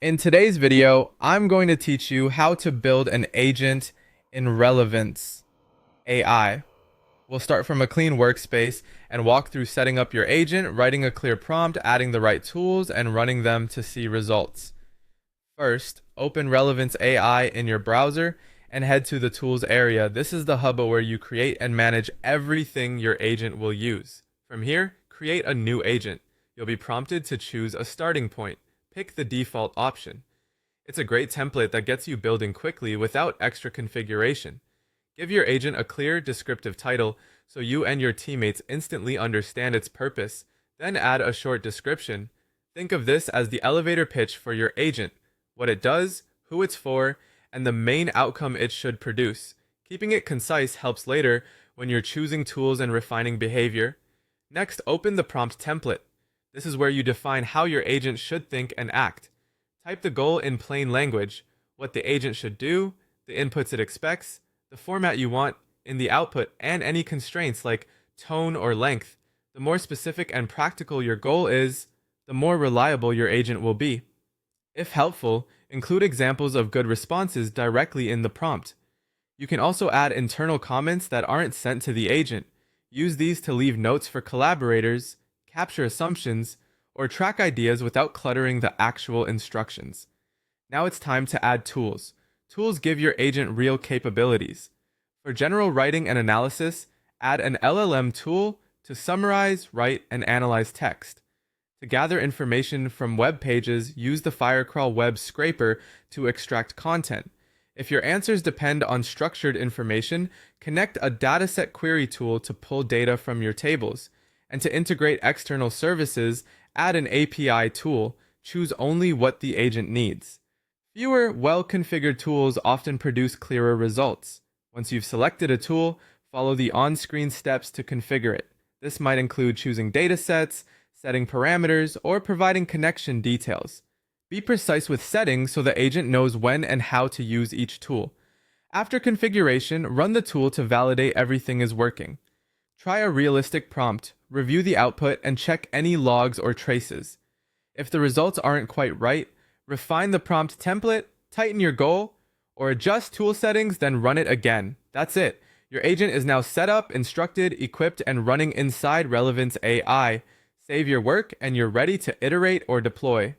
In today's video, I'm going to teach you how to build an agent in Relevance AI. We'll start from a clean workspace and walk through setting up your agent, writing a clear prompt, adding the right tools, and running them to see results. First, open Relevance AI in your browser and head to the Tools area. This is the hub where you create and manage everything your agent will use. From here, create a new agent. You'll be prompted to choose a starting point. Pick the default option. It's a great template that gets you building quickly without extra configuration. Give your agent a clear, descriptive title so you and your teammates instantly understand its purpose. Then add a short description. Think of this as the elevator pitch for your agent: what it does, who it's for, and the main outcome it should produce. Keeping it concise helps later when you're choosing tools and refining behavior. Next, open the prompt template. This is where you define how your agent should think and act. Type the goal in plain language, what the agent should do, the inputs it expects, the format you want in the output, and any constraints like tone or length. The more specific and practical your goal is, the more reliable your agent will be. If helpful, include examples of good responses directly in the prompt. You can also add internal comments that aren't sent to the agent. Use these to leave notes for collaborators, capture assumptions, or track ideas without cluttering the actual instructions. Now it's time to add tools. Tools give your agent real capabilities. For general writing and analysis, add an LLM tool to summarize, write, and analyze text. To gather information from web pages, use the Firecrawl web scraper to extract content. If your answers depend on structured information, connect a dataset query tool to pull data from your tables. And to integrate external services, add an API tool. Choose only what the agent needs. Fewer, well-configured tools often produce clearer results. Once you've selected a tool, follow the on-screen steps to configure it. This might include choosing datasets, setting parameters, or providing connection details. Be precise with settings so the agent knows when and how to use each tool. After configuration, run the tool to validate everything is working. Try a realistic prompt, review the output, and check any logs or traces. If the results aren't quite right, refine the prompt template, tighten your goal, or adjust tool settings, then run it again. That's it. Your agent is now set up, instructed, equipped, and running inside Relevance AI. Save your work, and you're ready to iterate or deploy.